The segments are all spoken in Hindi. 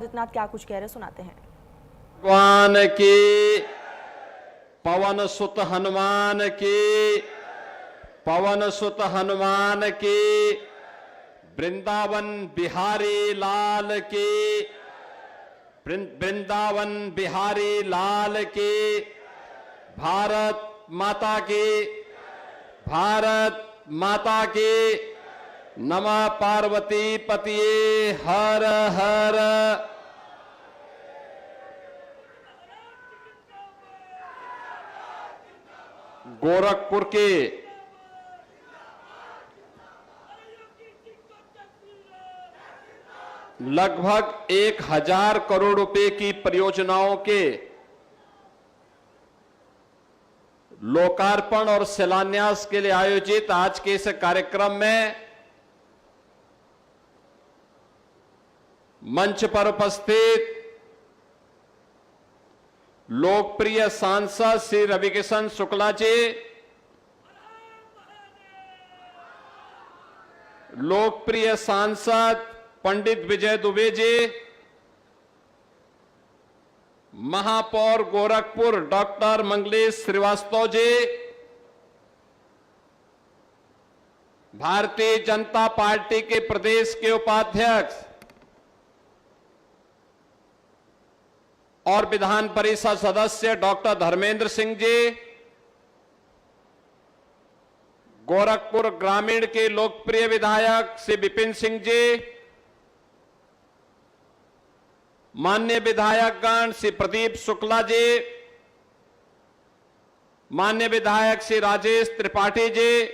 आदित्यनाथ क्या कुछ कह रहे सुनाते हैं। भगवान की, पवन सुत हनुमान की, पवन सुत हनुमान की, वृंदावन बिहारी लाल की, वृंदावन बिहारी लाल की, भारत माता की, भारत माता की। नमः पार्वती पतिये हर हर। गोरखपुर के लगभग 1000 करोड़ रुपए की परियोजनाओं के लोकार्पण और शिलान्यास के लिए आयोजित आज के इस कार्यक्रम में मंच पर उपस्थित लोकप्रिय सांसद श्री रविकिशन शुक्ला जी, लोकप्रिय सांसद पंडित विजय दुबे जी, महापौर गोरखपुर डॉक्टर मंगलेश श्रीवास्तव जी, भारतीय जनता पार्टी के प्रदेश के उपाध्यक्ष और विधान परिषद सदस्य डॉक्टर धर्मेंद्र सिंह जी, गोरखपुर ग्रामीण के लोकप्रिय विधायक श्री विपिन सिंह जी, माननीय विधायकगण श्री प्रदीप शुक्ला जी, माननीय विधायक श्री राजेश त्रिपाठी जी,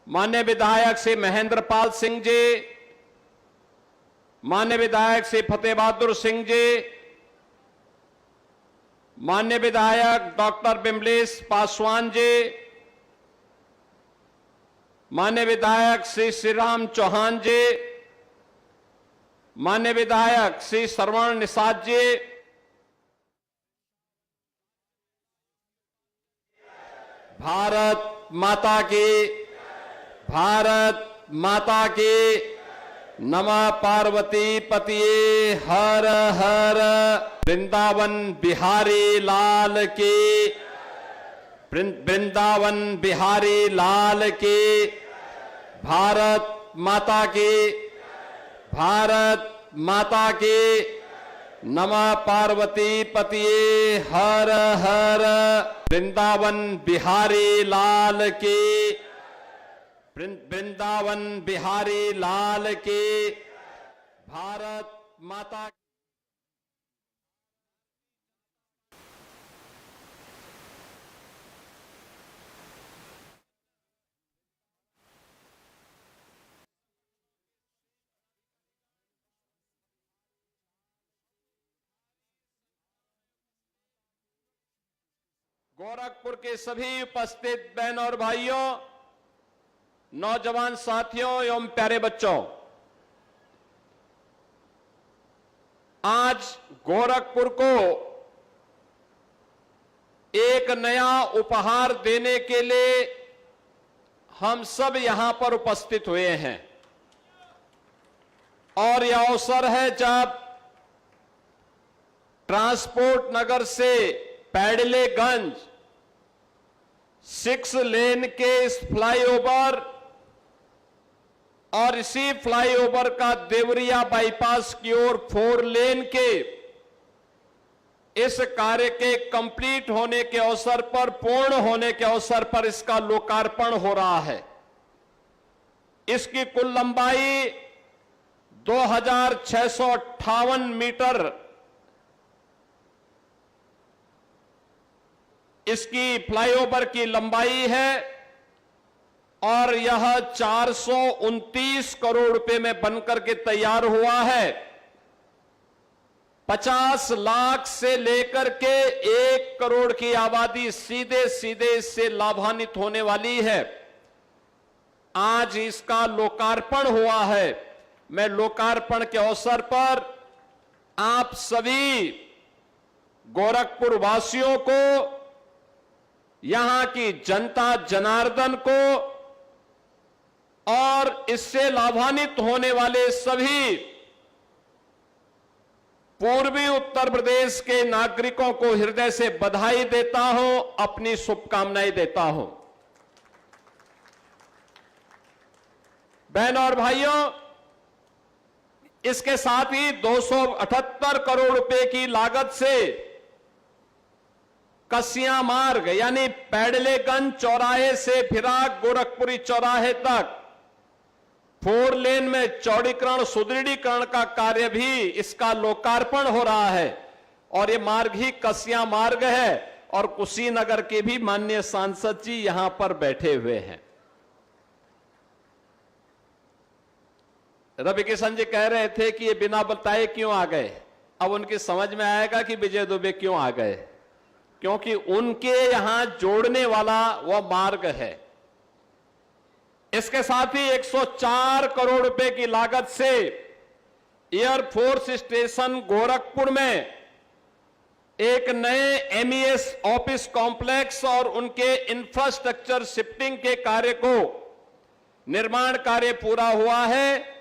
माननीय विधायक श्री महेंद्र पाल सिंह जी, माननीय विधायक श्री फतेह बहादुर सिंह जी, माननीय विधायक डॉक्टर बिमलेश पासवान जी, माननीय विधायक श्री श्रीराम चौहान जी, माननीय विधायक श्री श्रवण निषाद जी, भारत माता की, भारत माता की। नमः पार्वती पतिये हर हर। वृंदावन बिहारी लाल की, वृंदावन बिहारी लाल की, भारत माता की, भारत माता की। नमः पार्वती पतिये हर हर। वृंदावन बिहारी लाल की, वृंदावन बिहारी लाल की, भारत माता। गोरखपुर के सभी उपस्थित बहन और भाइयों, नौजवान साथियों एवं प्यारे बच्चों, आज गोरखपुर को एक नया उपहार देने के लिए हम सब यहां पर उपस्थित हुए हैं और यह अवसर है जब ट्रांसपोर्ट नगर से पैडलेगंज 6 लेन के इस फ्लाईओवर और इसी फ्लाईओवर का देवरिया बाईपास की ओर 4 लेन के इस कार्य के कंप्लीट होने के अवसर पर, पूर्ण होने के अवसर पर इसका लोकार्पण हो रहा है। इसकी कुल लंबाई 2658 मीटर इसकी फ्लाईओवर की लंबाई है और यह 429 करोड़ रुपए में बनकर के तैयार हुआ है। 50 लाख से लेकर के 1 करोड़ की आबादी सीधे सीधे इससे लाभान्वित होने वाली है। आज इसका लोकार्पण हुआ है। मैं लोकार्पण के अवसर पर आप सभी गोरखपुर वासियों को, यहां की जनता जनार्दन को और इससे लाभान्वित होने वाले सभी पूर्वी उत्तर प्रदेश के नागरिकों को हृदय से बधाई देता हूं, अपनी शुभकामनाएं देता हूं। बहनों और भाइयों, इसके साथ ही 278 करोड़ रुपए की लागत से कसिया मार्ग यानी पैडलेगंज चौराहे से फिराक गोरखपुरी चौराहे तक 4 लेन में चौड़ीकरण सुदृढ़ीकरण का कार्य भी इसका लोकार्पण हो रहा है। और ये मार्ग ही कसिया मार्ग है और कुशीनगर के भी माननीय सांसद जी यहां पर बैठे हुए हैं। रवि किशन जी कह रहे थे कि ये बिना बताए क्यों आ गए। अब उनकी समझ में आएगा कि विजय दुबे क्यों आ गए, क्योंकि उनके यहां जोड़ने वाला वह मार्ग है। इसके साथ ही 104 करोड़ रुपए की लागत से एयरफोर्स स्टेशन गोरखपुर में एक नए एमईएस ऑफिस कॉम्प्लेक्स और उनके इंफ्रास्ट्रक्चर शिफ्टिंग के कार्य को निर्माण कार्य पूरा हुआ है।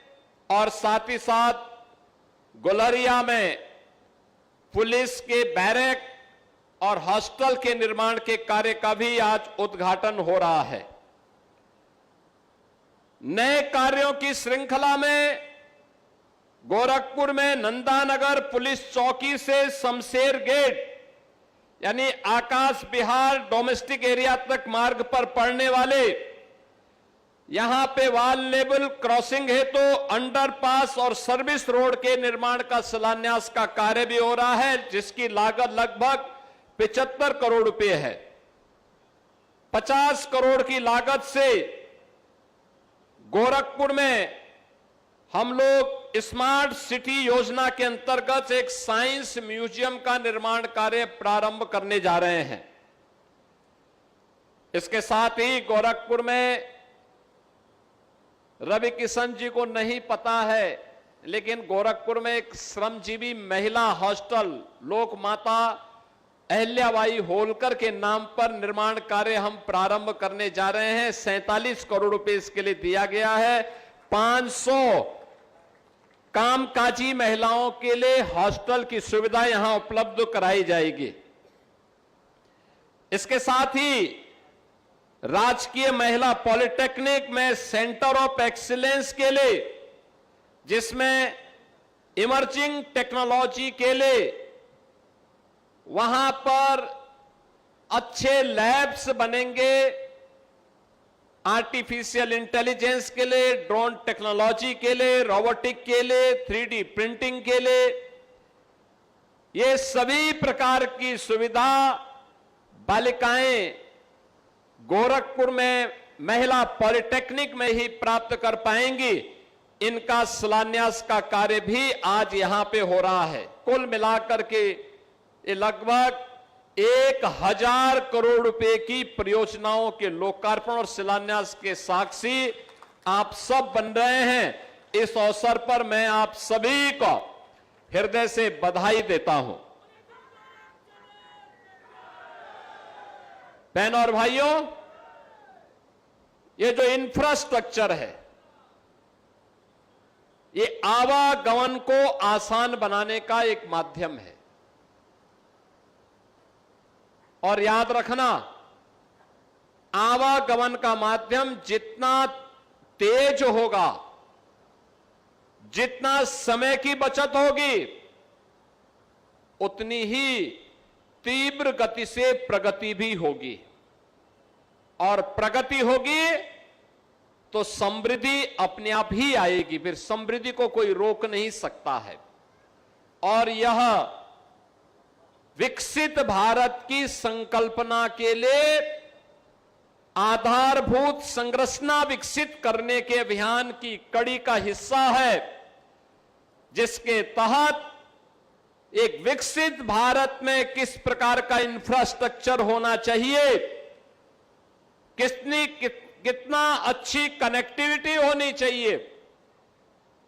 और साथ ही साथ गुलरिया में पुलिस के बैरक और हॉस्टल के निर्माण के कार्य का भी आज उद्घाटन हो रहा है। नए कार्यों की श्रृंखला में गोरखपुर में नंदानगर पुलिस चौकी से शमशेर गेट यानी आकाश बिहार डोमेस्टिक एरिया तक मार्ग पर पड़ने वाले यहां पे वाल लेवल क्रॉसिंग है तो अंडरपास और सर्विस रोड के निर्माण का शिलान्यास का कार्य भी हो रहा है, जिसकी लागत लगभग 75 करोड़ रुपए है। 50 करोड़ की लागत से गोरखपुर में हम लोग स्मार्ट सिटी योजना के अंतर्गत एक साइंस म्यूजियम का निर्माण कार्य प्रारंभ करने जा रहे हैं। इसके साथ ही गोरखपुर में रवि किशन जी को नहीं पता है, लेकिन गोरखपुर में एक श्रमजीवी महिला हॉस्टल लोक माता अहिल्याबाई होलकर के नाम पर निर्माण कार्य हम प्रारंभ करने जा रहे हैं। 47 करोड़ रुपए इसके लिए दिया गया है। 500 कामकाजी महिलाओं के लिए हॉस्टल की सुविधा यहां उपलब्ध कराई जाएगी। इसके साथ ही राजकीय महिला पॉलिटेक्निक में सेंटर ऑफ एक्सीलेंस के लिए, जिसमें इमर्जिंग टेक्नोलॉजी के लिए वहां पर अच्छे लैब्स बनेंगे, आर्टिफिशियल इंटेलिजेंस के लिए, ड्रोन टेक्नोलॉजी के लिए, रोबोटिक के लिए, 3D प्रिंटिंग के लिए, ये सभी प्रकार की सुविधा बालिकाएं गोरखपुर में महिला पॉलिटेक्निक में ही प्राप्त कर पाएंगी। इनका शिलान्यास का कार्य भी आज यहां पे हो रहा है। कुल मिलाकर के ये लगभग 1000 करोड़ रुपए की परियोजनाओं के लोकार्पण और शिलान्यास के साक्षी आप सब बन रहे हैं। इस अवसर पर मैं आप सभी को हृदय से बधाई देता हूं। बहनों और भाइयों, ये जो इंफ्रास्ट्रक्चर है ये आवागमन को आसान बनाने का एक माध्यम है। और याद रखना, आवागमन का माध्यम जितना तेज होगा, जितना समय की बचत होगी, उतनी ही तीव्र गति से प्रगति भी होगी। और प्रगति होगी तो समृद्धि अपने आप ही आएगी। फिर समृद्धि को कोई रोक नहीं सकता है। और यह विकसित भारत की संकल्पना के लिए आधारभूत संरचना विकसित करने के अभियान की कड़ी का हिस्सा है, जिसके तहत एक विकसित भारत में किस प्रकार का इंफ्रास्ट्रक्चर होना चाहिए, कितना अच्छी कनेक्टिविटी होनी चाहिए,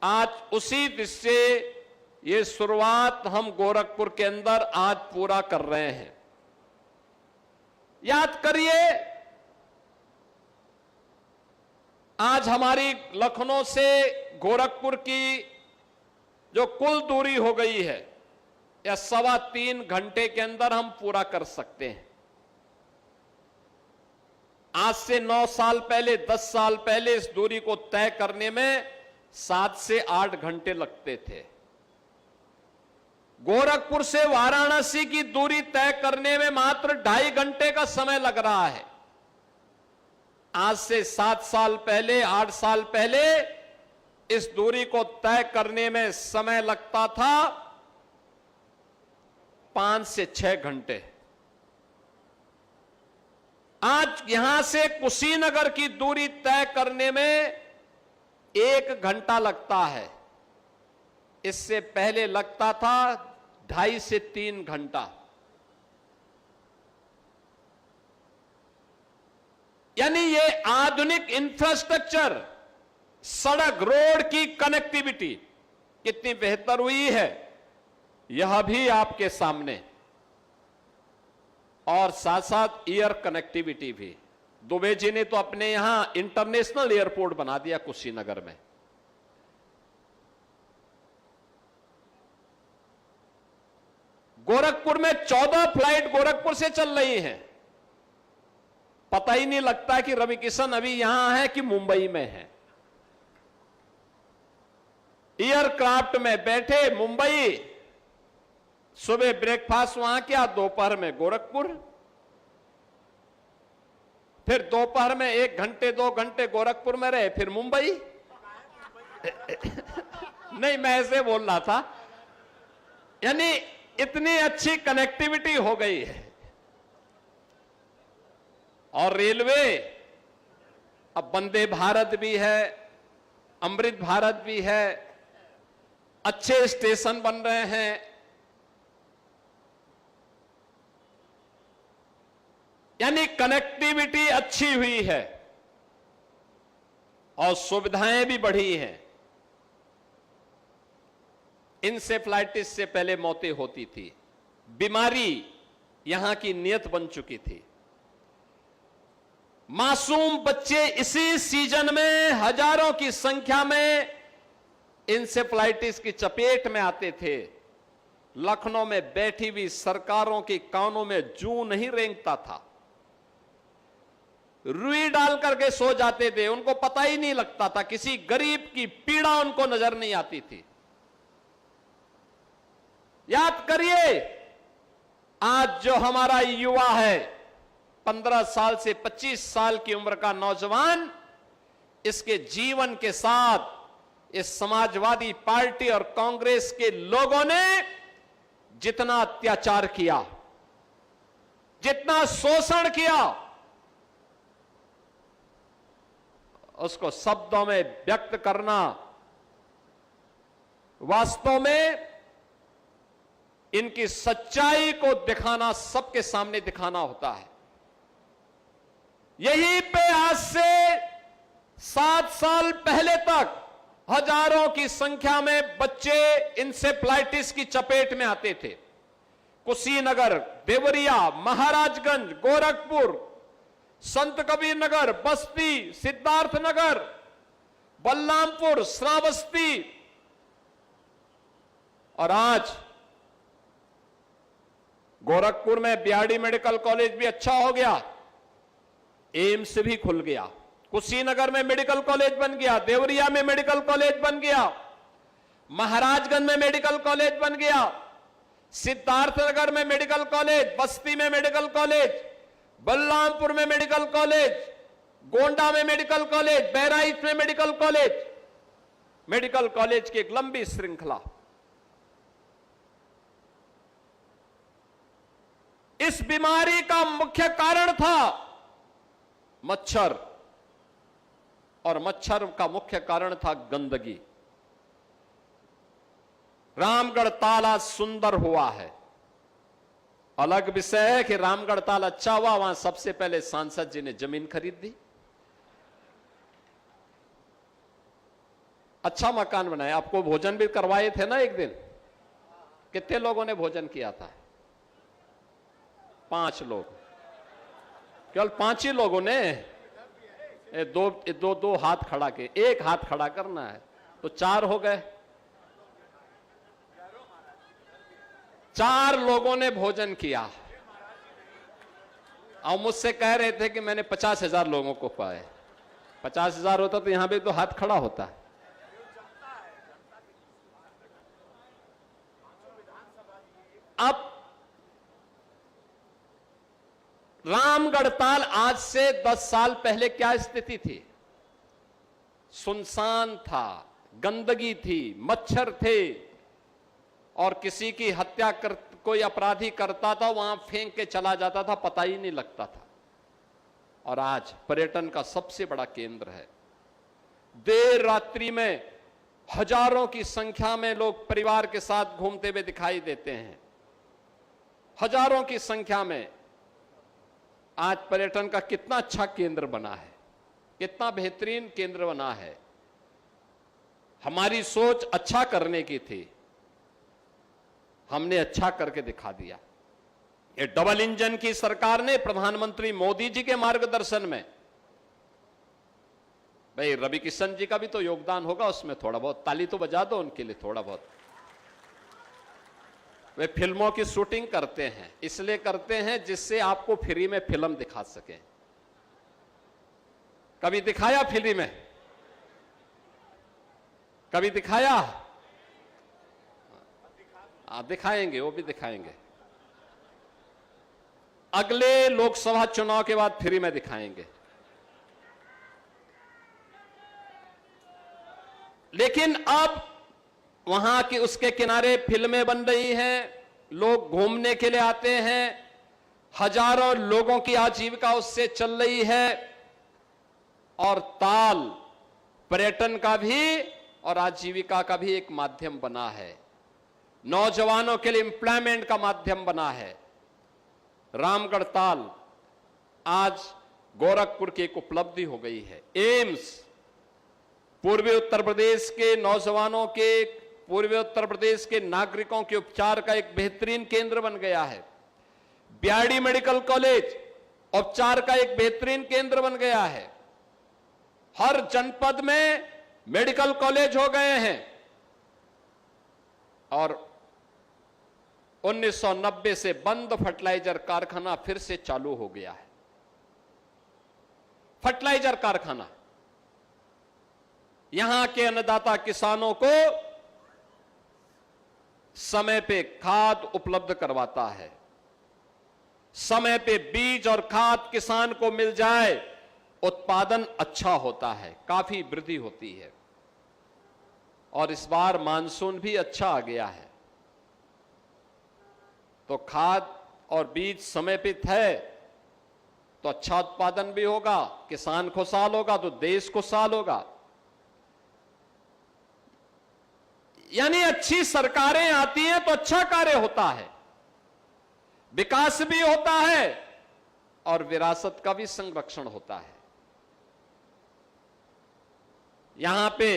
आज उसी दिशा से ये शुरुआत हम गोरखपुर के अंदर आज पूरा कर रहे हैं। याद करिए, आज हमारी लखनऊ से गोरखपुर की जो कुल दूरी हो गई है या 3.25 घंटे के अंदर हम पूरा कर सकते हैं। आज से 9 साल पहले, 10 साल पहले इस दूरी को तय करने में 7 से 8 घंटे लगते थे। गोरखपुर से वाराणसी की दूरी तय करने में मात्र 2.5 घंटे का समय लग रहा है। आज से 7 साल पहले, 8 साल पहले इस दूरी को तय करने में समय लगता था 5 से 6 घंटे। आज यहां से कुशीनगर की दूरी तय करने में 1 घंटा लगता है। इससे पहले लगता था 2.5 से 3 घंटा। यानी ये आधुनिक इंफ्रास्ट्रक्चर, सड़क, रोड की कनेक्टिविटी कितनी बेहतर हुई है, यह भी आपके सामने। और साथ साथ एयर कनेक्टिविटी भी। दुबे जी ने तो अपने यहां इंटरनेशनल एयरपोर्ट बना दिया कुशीनगर में। गोरखपुर में 14 फ्लाइट गोरखपुर से चल रही हैं। पता ही नहीं लगता कि रवि किशन अभी यहां है कि मुंबई में है। एयरक्राफ्ट में बैठे मुंबई, सुबह ब्रेकफास्ट वहां किया, दोपहर में गोरखपुर, फिर दोपहर में 1 घंटे 2 घंटे गोरखपुर में रहे, फिर मुंबई। नहीं, मैं ऐसे बोल रहा था। यानी इतनी अच्छी कनेक्टिविटी हो गई है। और रेलवे, अब वंदे भारत भी है, अमृत भारत भी है, अच्छे स्टेशन बन रहे हैं। यानी कनेक्टिविटी अच्छी हुई है और सुविधाएं भी बढ़ी हैं। इंसेफ्लाइटिस से पहले मौतें होती थी, बीमारी यहां की नियत बन चुकी थी। मासूम बच्चे इसी सीजन में हजारों की संख्या में इंसेफ्लाइटिस की चपेट में आते थे। लखनऊ में बैठी हुई सरकारों के कानों में जूं नहीं रेंगता था। रुई डाल करके सो जाते थे, उनको पता ही नहीं लगता था। किसी गरीब की पीड़ा उनको नजर नहीं आती थी। याद करिए, आज जो हमारा युवा है, 15 साल से 25 साल की उम्र का नौजवान, इसके जीवन के साथ इस समाजवादी पार्टी और कांग्रेस के लोगों ने जितना अत्याचार किया, जितना शोषण किया, उसको शब्दों में व्यक्त करना वास्तव में इनकी सच्चाई को दिखाना, सबके सामने दिखाना होता है। यहीं पे आज से 7 साल पहले तक हजारों की संख्या में बच्चे इंसेफ्लाइटिस की चपेट में आते थे। कुशीनगर, देवरिया, महाराजगंज, गोरखपुर, संत कबीर नगर, बस्ती, सिद्धार्थनगर, बलरामपुर, श्रावस्ती, और आज गोरखपुर में बीआरडी मेडिकल कॉलेज भी अच्छा हो गया, एम्स भी खुल गया, कुशीनगर में मेडिकल कॉलेज बन गया, देवरिया में मेडिकल कॉलेज बन गया, महाराजगंज में मेडिकल कॉलेज बन गया, सिद्धार्थनगर में मेडिकल कॉलेज, बस्ती में मेडिकल कॉलेज, बलरामपुर में मेडिकल कॉलेज, गोंडा में मेडिकल कॉलेज, बहराइच में मेडिकल कॉलेज। मेडिकल कॉलेज की एक लंबी श्रृंखला। इस बीमारी का मुख्य कारण था मच्छर, और मच्छर का मुख्य कारण था गंदगी। रामगढ़ ताल आज सुंदर हुआ है। अलग विषय है कि रामगढ़ ताल अच्छा हुआ, वहां सबसे पहले सांसद जी ने जमीन खरीद दी, अच्छा मकान बनाया। आपको भोजन भी करवाए थे ना एक दिन। कितने लोगों ने भोजन किया था? 5 लोग, केवल 5 ही लोगों ने। दो हाथ खड़ा के, एक हाथ खड़ा करना है तो 4 हो गए। 4 लोगों ने भोजन किया और मुझसे कह रहे थे कि मैंने 50,000 लोगों को पाए। 50,000 होता तो यहां भी तो हाथ खड़ा होता। अब रामगढ़ ताल आज से 10 साल पहले क्या स्थिति थी? सुनसान था, गंदगी थी, मच्छर थे, और किसी की हत्या कोई अपराधी करता था वहां फेंक के चला जाता था, पता ही नहीं लगता था। और आज पर्यटन का सबसे बड़ा केंद्र है। देर रात्रि में हजारों की संख्या में लोग परिवार के साथ घूमते हुए दिखाई देते हैं। हजारों की संख्या में आज पर्यटन का कितना अच्छा केंद्र बना है, कितना बेहतरीन केंद्र बना है। हमारी सोच अच्छा करने की थी, हमने अच्छा करके दिखा दिया। ये डबल इंजन की सरकार ने प्रधानमंत्री मोदी जी के मार्गदर्शन में, भाई रवि किशन जी का भी तो योगदान होगा उसमें, थोड़ा बहुत ताली तो बजा दो उनके लिए थोड़ा बहुत। वे फिल्मों की शूटिंग करते हैं, इसलिए करते हैं जिससे आपको फ्री में फिल्म दिखा सके। कभी दिखाया फ्री में? कभी दिखाया? दिखाएंगे, वो भी दिखाएंगे। अगले लोकसभा चुनाव के बाद फ्री में दिखाएंगे। लेकिन अब वहां की उसके किनारे फिल्में बन रही हैं, लोग घूमने के लिए आते हैं, हजारों लोगों की आजीविका उससे चल रही है। और ताल पर्यटन का भी और आजीविका का भी एक माध्यम बना है, नौजवानों के लिए एम्प्लॉयमेंट का माध्यम बना है। रामगढ़ ताल आज गोरखपुर की एक उपलब्धि हो गई है। एम्स पूर्वी उत्तर प्रदेश के नौजवानों के, पूर्वी उत्तर प्रदेश के नागरिकों के उपचार का एक बेहतरीन केंद्र बन गया है। बीआरडी मेडिकल कॉलेज उपचार का एक बेहतरीन केंद्र बन गया है। हर जनपद में मेडिकल कॉलेज हो गए हैं। और 1990 से बंद फर्टिलाइजर कारखाना फिर से चालू हो गया है। फर्टिलाइजर कारखाना यहां के अन्नदाता किसानों को समय पे खाद उपलब्ध करवाता है। समय पे बीज और खाद किसान को मिल जाए, उत्पादन अच्छा होता है, काफी वृद्धि होती है। और इस बार मानसून भी अच्छा आ गया है, तो खाद और बीज समय पे है तो अच्छा उत्पादन भी होगा, किसान खुशहाल होगा तो देश खुशहाल होगा। यानी अच्छी सरकारें आती हैं तो अच्छा कार्य होता है, विकास भी होता है और विरासत का भी संरक्षण होता है। यहां पे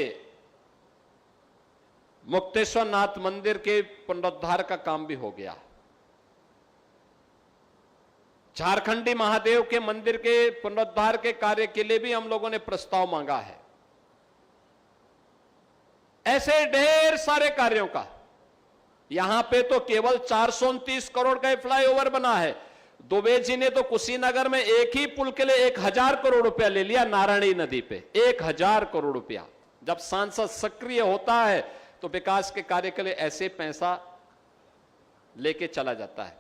मुक्तेश्वर नाथ मंदिर के पुनरुद्धार का काम भी हो गया। झारखंडी महादेव के मंदिर के पुनरुद्धार के कार्य के लिए भी हम लोगों ने प्रस्ताव मांगा है। ऐसे ढेर सारे कार्यों का यहां पे तो केवल 429 करोड़ का फ्लाईओवर बना है। दुबे जी ने तो कुशीनगर में एक ही पुल के लिए 1000 करोड़ रुपया ले लिया, नारायणी नदी पे 1000 करोड़ रुपया। जब सांसद सक्रिय होता है तो विकास के कार्य के लिए ऐसे पैसा लेके चला जाता है,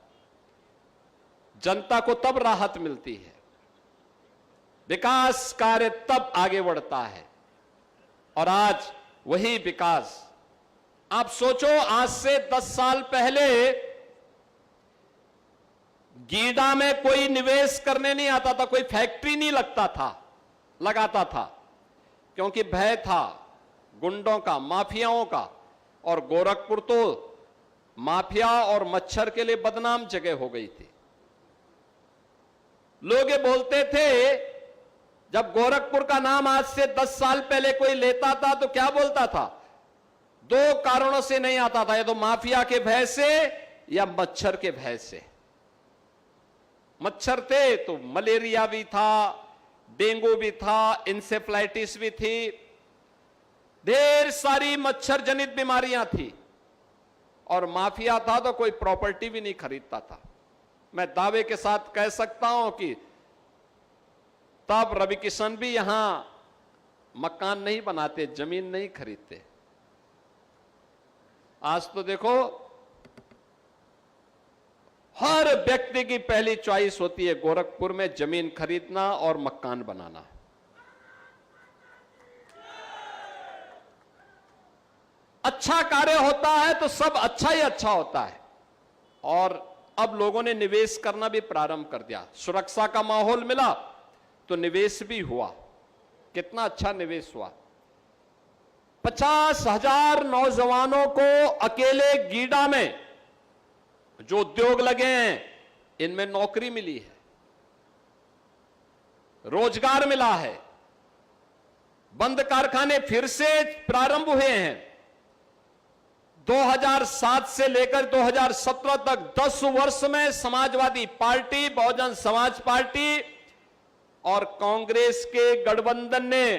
जनता को तब राहत मिलती है, विकास कार्य तब आगे बढ़ता है। और आज वही विकास, आप सोचो आज से 10 साल पहले गीडा में कोई निवेश करने नहीं आता था, कोई फैक्ट्री नहीं लगाता था, क्योंकि भय था गुंडों का, माफियाओं का। और गोरखपुर तो माफिया और मच्छर के लिए बदनाम जगह हो गई थी। लोग ये बोलते थे, जब गोरखपुर का नाम आज से 10 साल पहले कोई लेता था तो क्या बोलता था? 2 कारणों से नहीं आता था, या तो माफिया के भय से या मच्छर के भय से। मच्छर थे तो मलेरिया भी था, डेंगू भी था, इंसेफ्लाइटिस भी थी, ढेर सारी मच्छर जनित बीमारियां थी। और माफिया था तो कोई प्रॉपर्टी भी नहीं खरीदता था। मैं दावे के साथ कह सकता हूं कि तब रवि किशन भी यहां मकान नहीं बनाते, जमीन नहीं खरीदते। आज तो देखो हर व्यक्ति की पहली चॉइस होती है गोरखपुर में जमीन खरीदना और मकान बनाना। अच्छा कार्य होता है तो सब अच्छा ही अच्छा होता है, और अब लोगों ने निवेश करना भी प्रारंभ कर दिया। सुरक्षा का माहौल मिला तो निवेश भी हुआ। कितना अच्छा निवेश हुआ। 50,000 नौजवानों को अकेले गीडा में जो उद्योग लगे हैं इनमें नौकरी मिली है, रोजगार मिला है। बंद कारखाने फिर से प्रारंभ हुए हैं। 2007 से लेकर 2017 तक 10 वर्ष में समाजवादी पार्टी, बहुजन समाज पार्टी और कांग्रेस के गठबंधन ने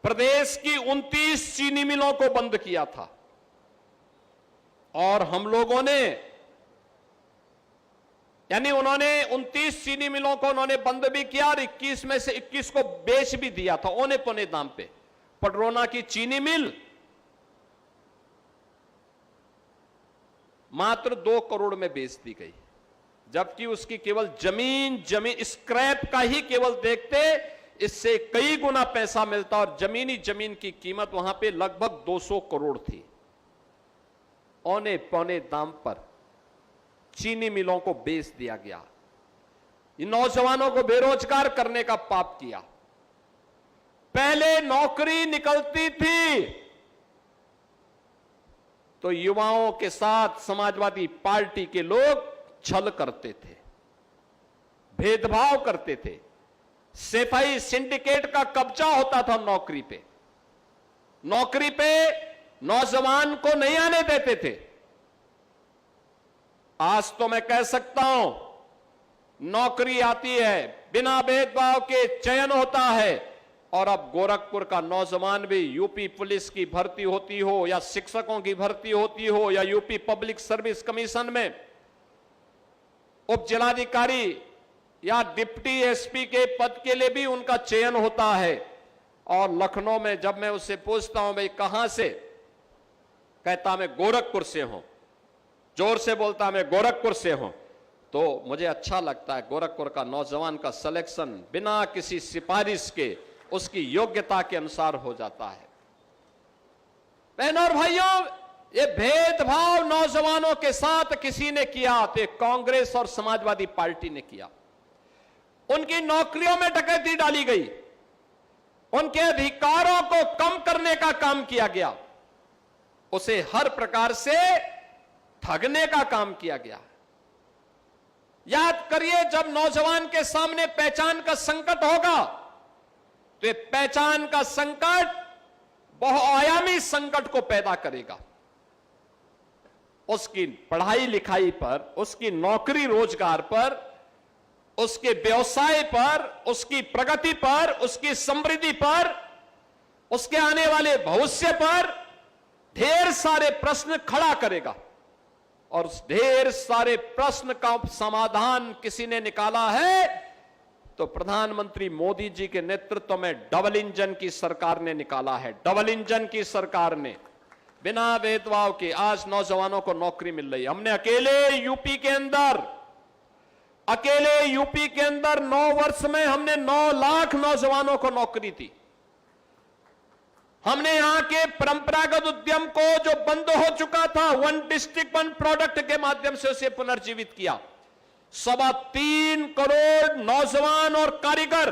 प्रदेश की 29 चीनी मिलों को बंद किया था, और हम लोगों ने, यानी उन्होंने 29 चीनी मिलों को उन्होंने बंद भी किया और 21 में से 21 को बेच भी दिया था औने पौने दाम पे। पडरौना की चीनी मिल मात्र 2 करोड़ में बेच दी गई, जबकि उसकी केवल जमीन स्क्रैप का ही केवल देखते इससे कई गुना पैसा मिलता, और जमीन की कीमत वहां पे लगभग 200 करोड़ थी। औने पौने दाम पर चीनी मिलों को बेच दिया गया। इन नौजवानों को बेरोजगार करने का पाप किया। पहले नौकरी निकलती थी तो युवाओं के साथ समाजवादी पार्टी के लोग छल करते थे, भेदभाव करते थे। सेफाई सिंडिकेट का कब्जा होता था नौकरी पे। नौकरी पे नौजवान को नहीं आने देते थे। आज तो मैं कह सकता हूं नौकरी आती है, बिना भेदभाव के चयन होता है, और अब गोरखपुर का नौजवान भी यूपी पुलिस की भर्ती होती हो या शिक्षकों की भर्ती होती हो या यूपी पब्लिक सर्विस कमीशन में उप जिलाधिकारी या डिप्टी एसपी के पद के लिए भी उनका चयन होता है। और लखनऊ में जब मैं उससे पूछता हूं भाई कहां से, कहता मैं गोरखपुर से हूं, जोर से बोलता मैं गोरखपुर से हूं, तो मुझे अच्छा लगता है। गोरखपुर का नौजवान का सिलेक्शन बिना किसी सिफारिश के उसकी योग्यता के अनुसार हो जाता है। बहनों और भाइयों, ये भेदभाव नौजवानों के साथ किसी ने किया तो कांग्रेस और समाजवादी पार्टी ने किया। उनकी नौकरियों में डकैती डाली गई, उनके अधिकारों को कम करने का काम किया गया, उसे हर प्रकार से ठगने का काम किया गया। याद करिए, जब नौजवान के सामने पहचान का संकट होगा तो ये पहचान का संकट बहुआयामी संकट को पैदा करेगा। उसकी पढ़ाई लिखाई पर, उसकी नौकरी रोजगार पर, उसके व्यवसाय पर, उसकी प्रगति पर, उसकी समृद्धि पर, उसके आने वाले भविष्य पर ढेर सारे प्रश्न खड़ा करेगा। और उस ढेर सारे प्रश्न का समाधान किसी ने निकाला है तो प्रधानमंत्री मोदी जी के नेतृत्व में डबल इंजन की सरकार ने निकाला है। डबल इंजन की सरकार ने बिना भेदभाव के आज नौजवानों को नौकरी मिल रही है। हमने अकेले यूपी के अंदर 9 वर्ष में हमने 9 लाख नौजवानों को नौकरी दी। हमने यहां के परंपरागत उद्यम को जो बंद हो चुका था, 1 डिस्ट्रिक्ट 1 प्रोडक्ट के माध्यम से उसे पुनर्जीवित किया। 3.25 करोड़ नौजवान और कारीगर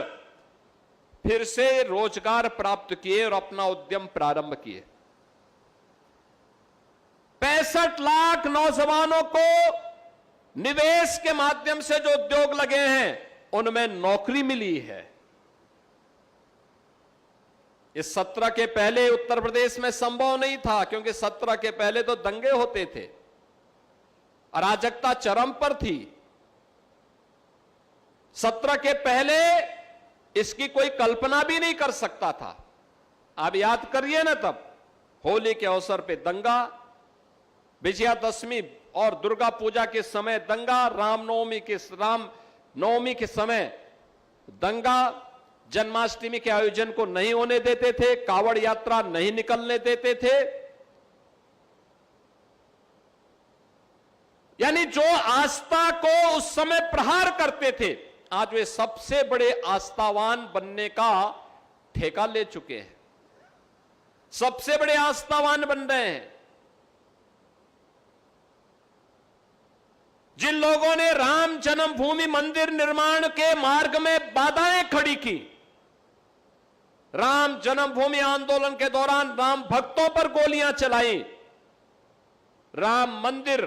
फिर से रोजगार प्राप्त किए और अपना उद्यम प्रारंभ किए। 65 लाख नौजवानों को निवेश के माध्यम से जो उद्योग लगे हैं उनमें नौकरी मिली है। इस 17 के पहले उत्तर प्रदेश में संभव नहीं था, क्योंकि 17 के पहले तो दंगे होते थे, अराजकता चरम पर थी। 17 के पहले इसकी कोई कल्पना भी नहीं कर सकता था। आप याद करिए ना, तब होली के अवसर पे दंगा, विजयादशमी और दुर्गा पूजा के समय दंगा, रामनवमी के समय दंगा, जन्माष्टमी के आयोजन को नहीं होने देते थे, कावड़ यात्रा नहीं निकलने देते थे। यानी जो आस्था को उस समय प्रहार करते थे, आज वे सबसे बड़े आस्थावान बनने का ठेका ले चुके हैं, सबसे बड़े आस्थावान बन रहे हैं। जिन लोगों ने राम जन्मभूमि मंदिर निर्माण के मार्ग में बाधाएं खड़ी की, राम जन्मभूमि आंदोलन के दौरान राम भक्तों पर गोलियां चलाई, राम मंदिर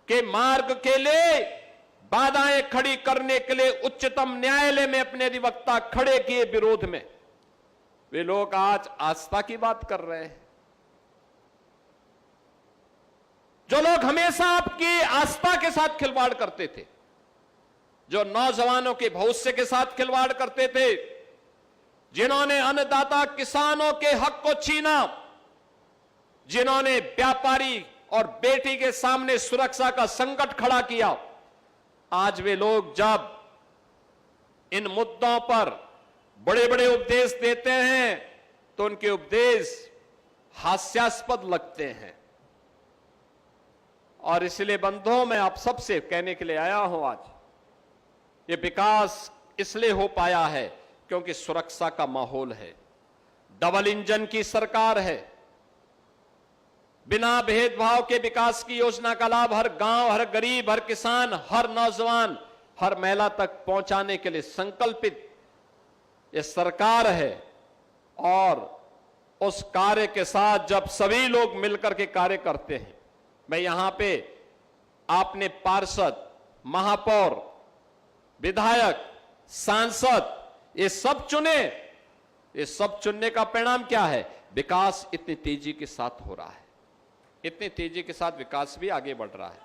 के मार्ग के लिए बाधाएं खड़ी करने के लिए उच्चतम न्यायालय में अपने अधिवक्ता खड़े किए विरोध में, वे लोग आज आस्था की बात कर रहे हैं। जो लोग हमेशा आपकी आस्था के साथ खिलवाड़ करते थे, जो नौजवानों के भविष्य के साथ खिलवाड़ करते थे, जिन्होंने अन्नदाता किसानों के हक को छीना, जिन्होंने व्यापारी और बेटी के सामने सुरक्षा का संकट खड़ा किया, आज वे लोग जब इन मुद्दों पर बड़े बड़े उपदेश देते हैं तो उनके उपदेश हास्यास्पद लगते हैं। और इसलिए बंधुओं, मैं आप सबसे कहने के लिए आया हूं, आज ये विकास इसलिए हो पाया है क्योंकि सुरक्षा का माहौल है, डबल इंजन की सरकार है, बिना भेदभाव के विकास की योजना का लाभ हर गांव, हर गरीब, हर किसान, हर नौजवान, हर महिला तक पहुंचाने के लिए संकल्पित ये सरकार है। और उस कार्य के साथ जब सभी लोग मिलकर के कार्य करते हैं, मैं यहां पे आपने पार्षद, महापौर, विधायक, सांसद ये सब चुने, ये सब चुनने का परिणाम क्या है? विकास इतनी तेजी के साथ हो रहा है, इतनी तेजी के साथ विकास भी आगे बढ़ रहा है।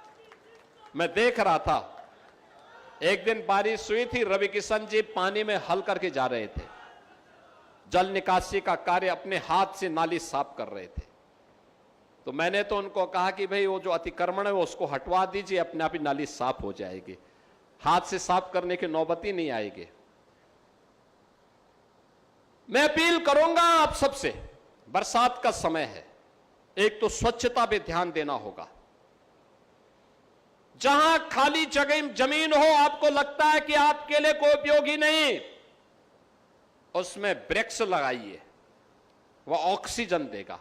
मैं देख रहा था, एक दिन बारिश हुई थी, रवि किशन जी पानी में हल करके जा रहे थे, जल निकासी का कार्य अपने हाथ से नाली साफ कर रहे थे। तो मैंने तो उनको कहा कि भाई वो जो अतिक्रमण है वो उसको हटवा दीजिए, अपने आप ही नाली साफ हो जाएगी, हाथ से साफ करने की नौबत ही नहीं आएगी। मैं अपील करूंगा आप सबसे, बरसात का समय है, एक तो स्वच्छता पे ध्यान देना होगा। जहां खाली जगह जमीन हो, आपको लगता है कि आपके लिए कोई उपयोगी नहीं, उसमें वृक्ष लगाइए, वह ऑक्सीजन देगा।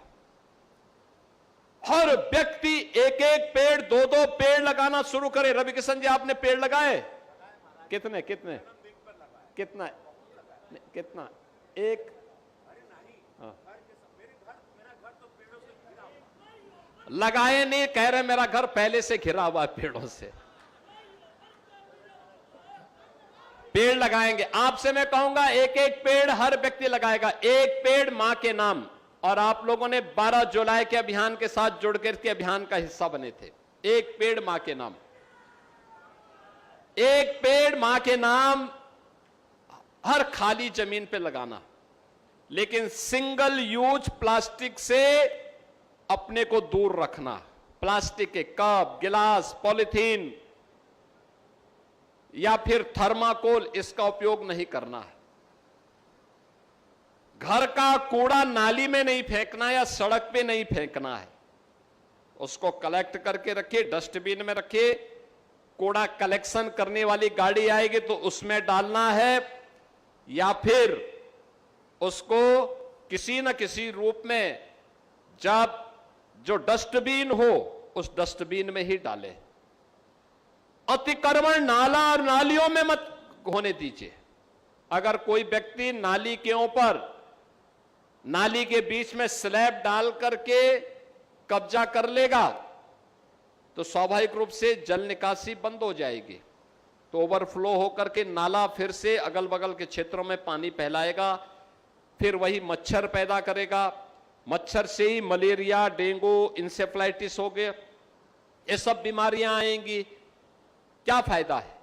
हर व्यक्ति एक एक पेड़, दो दो पेड़ लगाना शुरू करे। रवि किशन जी, आपने पेड़ लगाए? कितने कितने कितना कितना? एक? हाँ। लगाए नहीं, कह रहे मेरा घर पहले से घिरा हुआ है पेड़ों से। पेड़ लगाएंगे, आपसे मैं कहूंगा एक एक पेड़ हर व्यक्ति लगाएगा, एक पेड़ मां के नाम। और आप लोगों ने 12 जुलाई के अभियान के साथ जुड़ करके अभियान का हिस्सा बने थे। एक पेड़ मां के नाम, एक पेड़ मां के नाम हर खाली जमीन पे लगाना, लेकिन सिंगल यूज प्लास्टिक से अपने को दूर रखना। प्लास्टिक के कप, गिलास, पॉलिथीन या फिर थर्माकोल, इसका उपयोग नहीं करना है। घर का कूड़ा नाली में नहीं फेंकना या सड़क पे नहीं फेंकना है, उसको कलेक्ट करके रखिए, डस्टबिन में रखिए। कूड़ा कलेक्शन करने वाली गाड़ी आएगी तो उसमें डालना है, या फिर उसको किसी न किसी रूप में जब जो डस्टबिन हो उस डस्टबिन में ही डालें। अतिक्रमण नाला और नालियों में मत होने दीजिए। अगर कोई व्यक्ति नाली के ऊपर, नाली के बीच में स्लैब डाल करके कब्जा कर लेगा तो स्वाभाविक रूप से जल निकासी बंद हो जाएगी, तो ओवरफ्लो होकर के नाला फिर से अगल बगल के क्षेत्रों में पानी फैलाएगा, फिर वही मच्छर पैदा करेगा। मच्छर से ही मलेरिया, डेंगू, इंसेफ्लाइटिस हो गए, ये सब बीमारियां आएंगी। क्या फायदा है?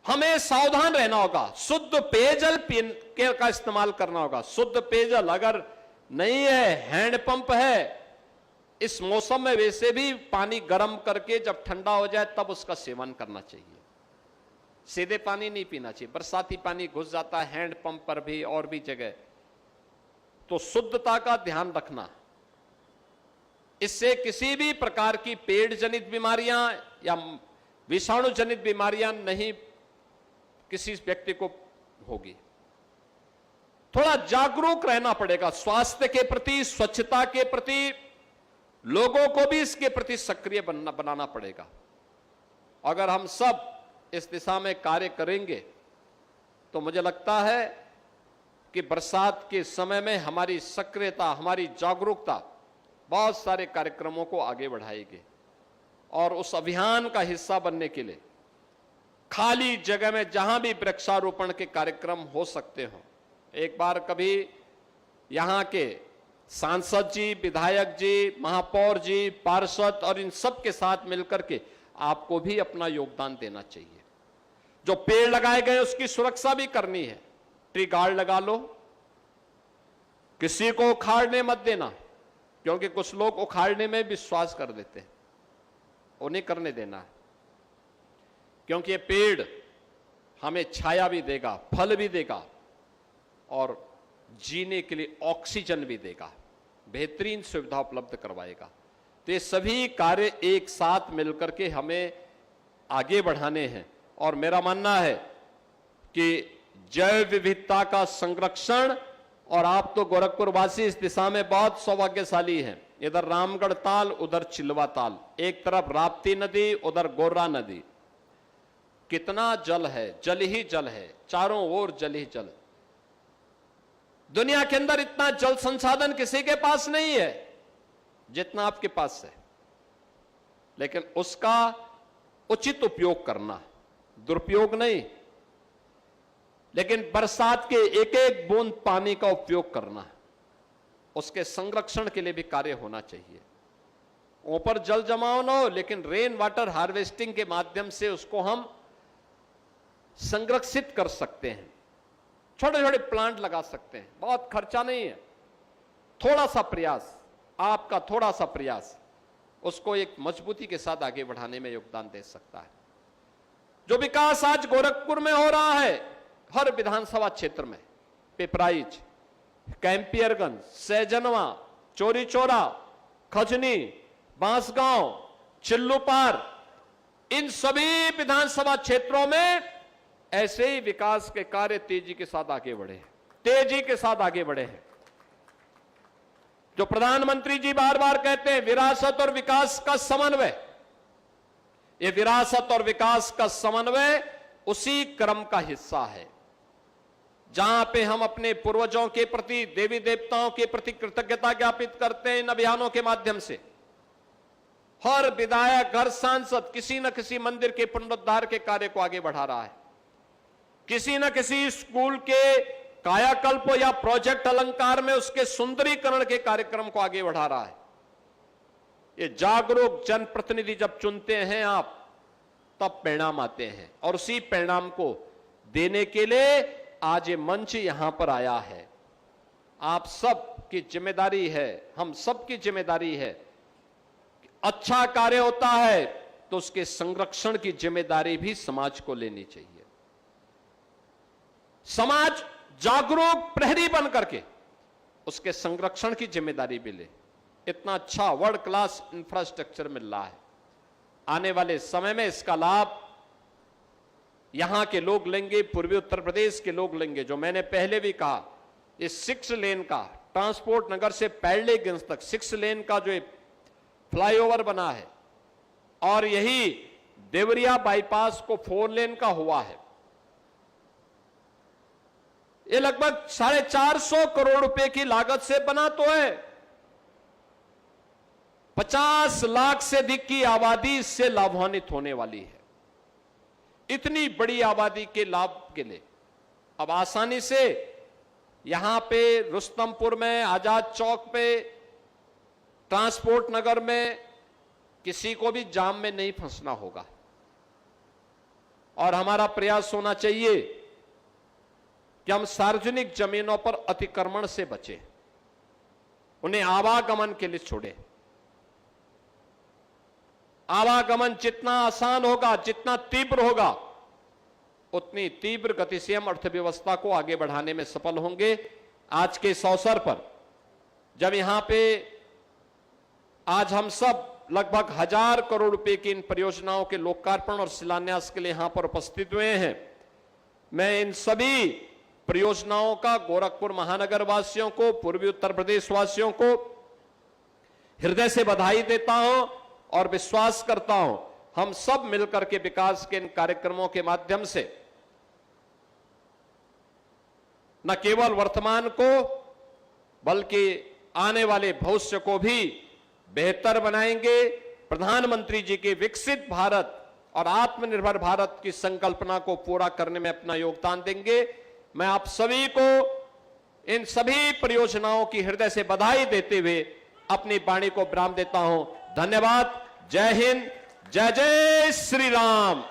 हमें सावधान रहना होगा, शुद्ध पेयजल का इस्तेमाल करना होगा। शुद्ध पेयजल अगर नहीं है, हैंडपंप है, इस मौसम में वैसे भी पानी गर्म करके जब ठंडा हो जाए तब उसका सेवन करना चाहिए। सीधे पानी नहीं पीना चाहिए, बरसाती पानी घुस जाता है हैंडपंप पर भी और भी जगह। तो शुद्धता का ध्यान रखना, इससे किसी भी प्रकार की पेट जनित बीमारियां या विषाणु जनित बीमारियां नहीं किसी व्यक्ति को होगी। थोड़ा जागरूक रहना पड़ेगा स्वास्थ्य के प्रति, स्वच्छता के प्रति, लोगों को भी इसके प्रति सक्रिय बनाना पड़ेगा। अगर हम सब इस दिशा में कार्य करेंगे तो मुझे लगता है कि बरसात के समय में हमारी सक्रियता, हमारी जागरूकता बहुत सारे कार्यक्रमों को आगे बढ़ाएगी। और उस अभियान का हिस्सा बनने के लिए खाली जगह में जहां भी वृक्षारोपण के कार्यक्रम हो सकते हो, एक बार कभी यहां के सांसद जी, विधायक जी, महापौर जी, पार्षद और इन सब के साथ मिलकर के आपको भी अपना योगदान देना चाहिए। जो पेड़ लगाए गए उसकी सुरक्षा भी करनी है। ट्री गार्ड लगा लो, किसी को उखाड़ने मत देना, क्योंकि कुछ लोग उखाड़ने में विश्वास कर देते हैं, वो नहीं करने देना, क्योंकि ये पेड़ हमें छाया भी देगा, फल भी देगा और जीने के लिए ऑक्सीजन भी देगा, बेहतरीन सुविधा उपलब्ध करवाएगा। तो ये सभी कार्य एक साथ मिलकर के हमें आगे बढ़ाने हैं। और मेरा मानना है कि जैव विविधता का संरक्षण, और आप तो गोरखपुर वासी इस दिशा में बहुत सौभाग्यशाली हैं। इधर रामगढ़ ताल, उधर चिल्वा ताल, एक तरफ राप्ती नदी, उधर गोर्रा नदी। कितना जल है, जल ही जल है, चारों ओर जल ही जल। दुनिया के अंदर इतना जल संसाधन किसी के पास नहीं है जितना आपके पास है, लेकिन उसका उचित उपयोग करना, दुरुपयोग नहीं। लेकिन बरसात के एक एक बूंद पानी का उपयोग करना, उसके संरक्षण के लिए भी कार्य होना चाहिए। ऊपर जल जमाव न हो, लेकिन रेन वाटर हार्वेस्टिंग के माध्यम से उसको हम संरक्षित कर सकते हैं। छोटे छोटे प्लांट लगा सकते हैं, बहुत खर्चा नहीं है। थोड़ा सा प्रयास, आपका थोड़ा सा प्रयास उसको एक मजबूती के साथ आगे बढ़ाने में योगदान दे सकता है। जो विकास आज गोरखपुर में हो रहा है, हर विधानसभा क्षेत्र में, पिपराइच, कैंपियरगंज, सैजनवा, चोरी चौरा, खजनी, बांसगांव, चिल्लूपार, इन सभी विधानसभा क्षेत्रों में ऐसे ही विकास के कार्य तेजी के साथ आगे बढ़े हैं, तेजी के साथ आगे बढ़े हैं। जो प्रधानमंत्री जी बार बार कहते हैं विरासत और विकास का समन्वय, ये विरासत और विकास का समन्वय उसी क्रम का हिस्सा है जहां पे हम अपने पूर्वजों के प्रति, देवी देवताओं के प्रति कृतज्ञता ज्ञापित करते हैं। इन अभियानों के माध्यम से हर विधायक, हर सांसद किसी न किसी मंदिर के पुनरुद्धार के कार्य को आगे बढ़ा रहा है, किसी न किसी स्कूल के कायाकल्प या प्रोजेक्ट अलंकार में उसके सुंदरीकरण के कार्यक्रम को आगे बढ़ा रहा है। ये जागरूक जनप्रतिनिधि जब चुनते हैं आप, तब परिणाम आते हैं, और उसी परिणाम को देने के लिए आज ये मंच यहां पर आया है। आप सब की जिम्मेदारी है, हम सब की जिम्मेदारी है। अच्छा कार्य होता है तो उसके संरक्षण की जिम्मेदारी भी समाज को लेनी चाहिए। समाज जागरूक प्रहरी बन करके उसके संरक्षण की जिम्मेदारी भी ले। इतना अच्छा वर्ल्ड क्लास इंफ्रास्ट्रक्चर मिल रहा है, आने वाले समय में इसका लाभ यहां के लोग लेंगे, पूर्वी उत्तर प्रदेश के लोग लेंगे। जो मैंने पहले भी कहा, इस 6 लेन का ट्रांसपोर्ट नगर से पैरलेगंज तक 6 लेन का जो फ्लाईओवर बना है, और यही देवरिया बाईपास को 4 लेन का हुआ है, ये लगभग 450 करोड़ रुपए की लागत से बना तो है। 50 लाख से अधिक की आबादी इससे लाभान्वित होने वाली है। इतनी बड़ी आबादी के लाभ के लिए अब आसानी से यहां पे रुस्तमपुर में, आजाद चौक पे, ट्रांसपोर्ट नगर में किसी को भी जाम में नहीं फंसना होगा। और हमारा प्रयास होना चाहिए कि हम सार्वजनिक जमीनों पर अतिक्रमण से बचें, उन्हें आवागमन के लिए छोड़ें। आवागमन जितना आसान होगा, जितना तीव्र होगा, उतनी तीव्र गति से हम अर्थव्यवस्था को आगे बढ़ाने में सफल होंगे। आज के इस अवसर पर जब यहां पे आज हम सब लगभग 1000 करोड़ रुपए की इन परियोजनाओं के लोकार्पण और शिलान्यास के लिए यहां पर उपस्थित हुए हैं, मैं इन सभी परियोजनाओं का गोरखपुर महानगर वासियों को, पूर्वी उत्तर प्रदेश वासियों को हृदय से बधाई देता हूं और विश्वास करता हूं हम सब मिलकर के विकास के इन कार्यक्रमों के माध्यम से न केवल वर्तमान को बल्कि आने वाले भविष्य को भी बेहतर बनाएंगे। प्रधानमंत्री जी के विकसित भारत और आत्मनिर्भर भारत की संकल्पना को पूरा करने में अपना योगदान देंगे। मैं आप सभी को इन सभी परियोजनाओं की हृदय से बधाई देते हुए अपनी वाणी को विराम देता हूं। धन्यवाद। जय हिंद, जय जय श्री राम।